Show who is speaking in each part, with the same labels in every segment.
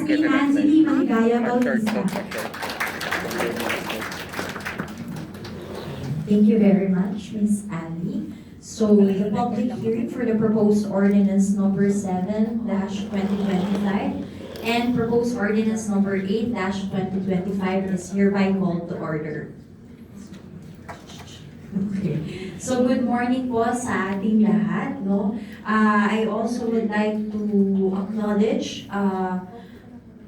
Speaker 1: Lastly, Nancy Lee Maligaya Bautista. Thank you very much, Ms. Ali. So, the public hearing for the proposed ordinance number 7-2025 and proposed ordinance number 8-2025 is hereby called to order. Okay. So, good morning po sa ating lahat, no? I also would like to acknowledge,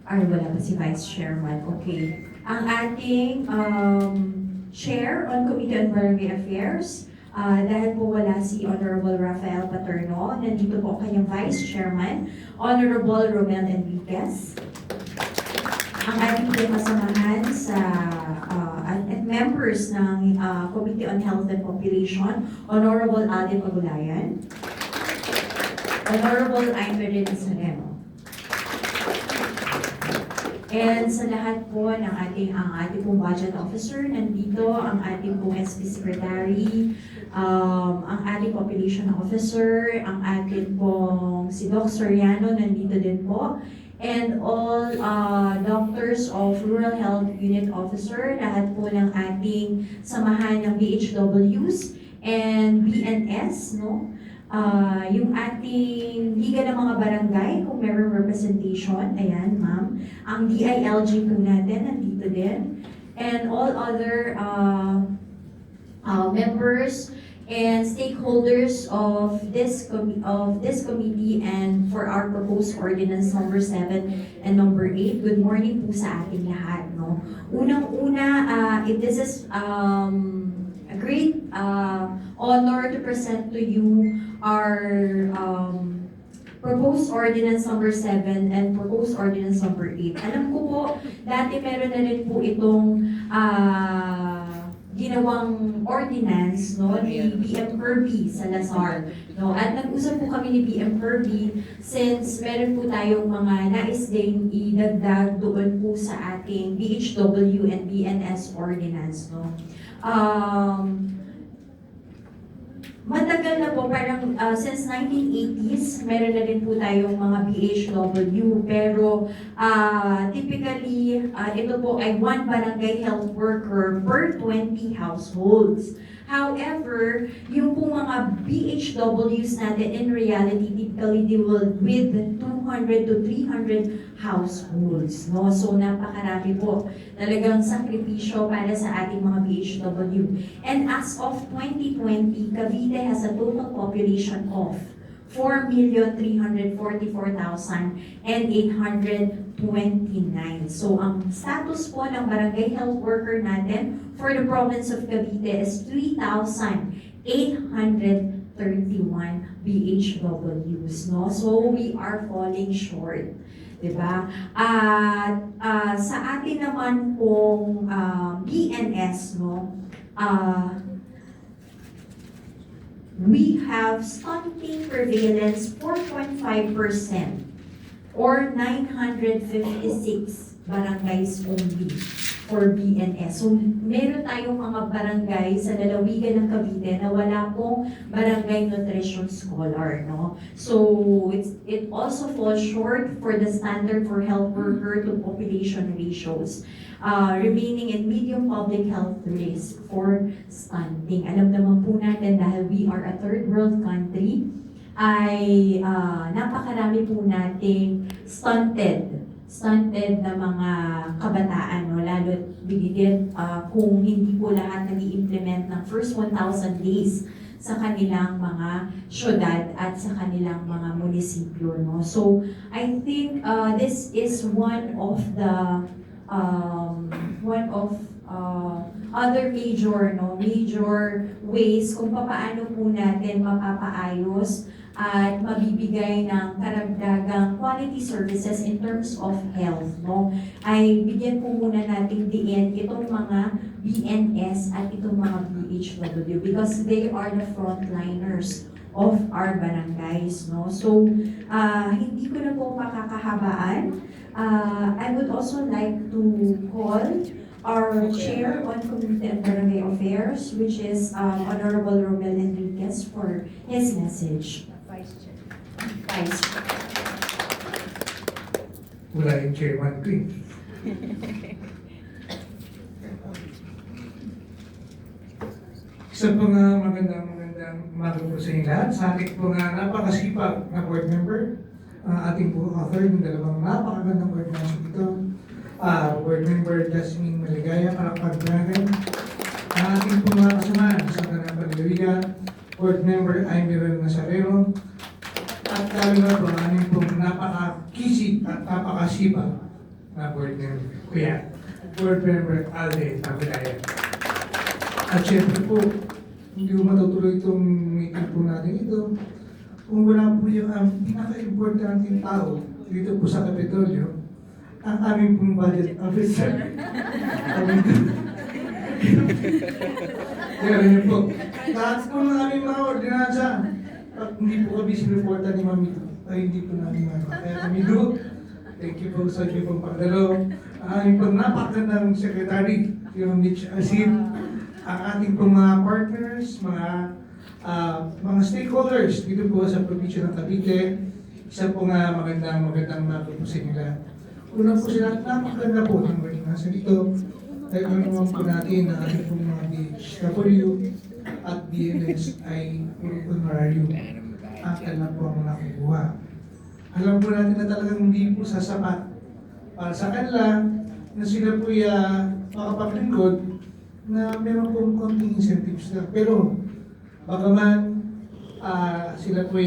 Speaker 1: wala pa si Vice Chairman, okay. Ang ating Chair on Committee on Barangay Affairs, dahil po wala si Honorable Rafael Paterno, nandito po kanyang Vice Chairman, Honorable Romel Enriquez. Ang ating po kasamahan sa at members ng Committee on Health and Population, Honorable Alden Magulayan, Honorable Aimee Sanemo. And sa lahat po ng ating pong budget officer, nandito ang ating pong SP Secretary, ang ating population officer, ang ating pong si Doc Soriano, nandito din po. And all doctors of Rural Health Unit Officer, lahat po ng ating samahan ng BHWs and BNS, no? Yung ating Liga ng mga Barangay, kung meron representation, ayan ma'am. Ang DILG po natin, nandito din. And all other members and stakeholders of this committee and for our proposed ordinance number 7 and number 8. Good morning po sa ating lahat, no? Unang-una, this is a great honor to present to you our proposed ordinance number 7 and proposed ordinance number 8. Alam ko po, dati meron na rin po itong ginawang ordinance, no, ni BM Kirby Salazar, no, at nag-usap po kami ni BM Kirby since meron po tayong mga nais din idagdag doon po sa ating BHW and BNS ordinance, no. Matagal na po, parang since 1980s, meron na rin po tayong mga BHW, pero typically, ito po ay 1 barangay health worker per 20 households. However, yung po mga BHWs natin, in reality, typically deal with 200 to 300 households, no? So, napakarami po talagang sakripisyo para sa ating mga BHW. And as of 2020, Cavite has a total population of 4,344,829. So, ang status po ng barangay health worker natin for the province of Cavite is 3,831 BHWs, no? So, we are falling short. Diba? At sa atin naman pong BNS, no, we have stunting prevalence 4.5% or 956 barangays only for BNS. So, meron tayong mga barangay sa lalawigan ng Cavite na wala pong barangay nutrition scholar, no? So, it also falls short for the standard for health worker to population ratios, remaining in medium public health risk for stunting. Alam naman po natin dahil we are a third world country, ay napakarami po nating stunted na mga kabataan, no? Lalo bigit kung hindi po lahat nag-i-implement ng first 1,000 days sa kanilang mga syudad at sa kanilang mga munisipyo, no? So, I think this is one of other major ways kung paano po natin mapapaayos at mabibigay ng karagdagang quality services in terms of health, no? Ay bigyan po muna natin diin itong mga BNS at itong mga BHW because they are the frontliners of our barangays, no? So, hindi ko na po makakahabaan. I would also like to call our Chair on Committee on Barangay Affairs, which is Honorable Romel Enriquez, for his message. Vice Chair.
Speaker 2: Wala yung chairman ko eh. Isa po nga magandang umaga po sa inyo lahat. Sa ating po nga napakasipag na board member, ang ating po author ng dalawang napakagandang organization dito. Board member Jasmine Maligaya, Kalakpag-Dragon. Ang ating po mga kasamahan sa Kanang Paliwiga, board member Aymiral Nazareno. At lalo na po ang aming pong napakakisip at napakasipag na board member. Kuya, board member Alde Pagdaya. At syempre po, hindi ko matutuloy itong meeting po natin ito kung wala po yung pinaka-importanting tao dito po sa Kapitolyo, ang aming pong budget officer. Kaya rin po, lahat po ng aming mga ordinansa, pag hindi po kami sinuporta ni Mami, ay hindi po namin magawa. Kaya kami do, thank you po sa inyo pong pagdalo. Ang aming pong napakagandang secretary, yung Mitch Asin, ang ating pong mga partners, mga stakeholders dito po sa probinsya ng Cavite. Isa po nga magandang mga po sa nila. Una po sila, napakaganda po ng mga nasa dito. Dahil naman po natin na ating pong mga DHW at BNS ay puro honorarium at alam po ang nakukuha. Alam po natin na talagang hindi po sasapat para sa kanila na sila po makapaglingkod na meron pong konting incentives na. Pero, bagaman sila po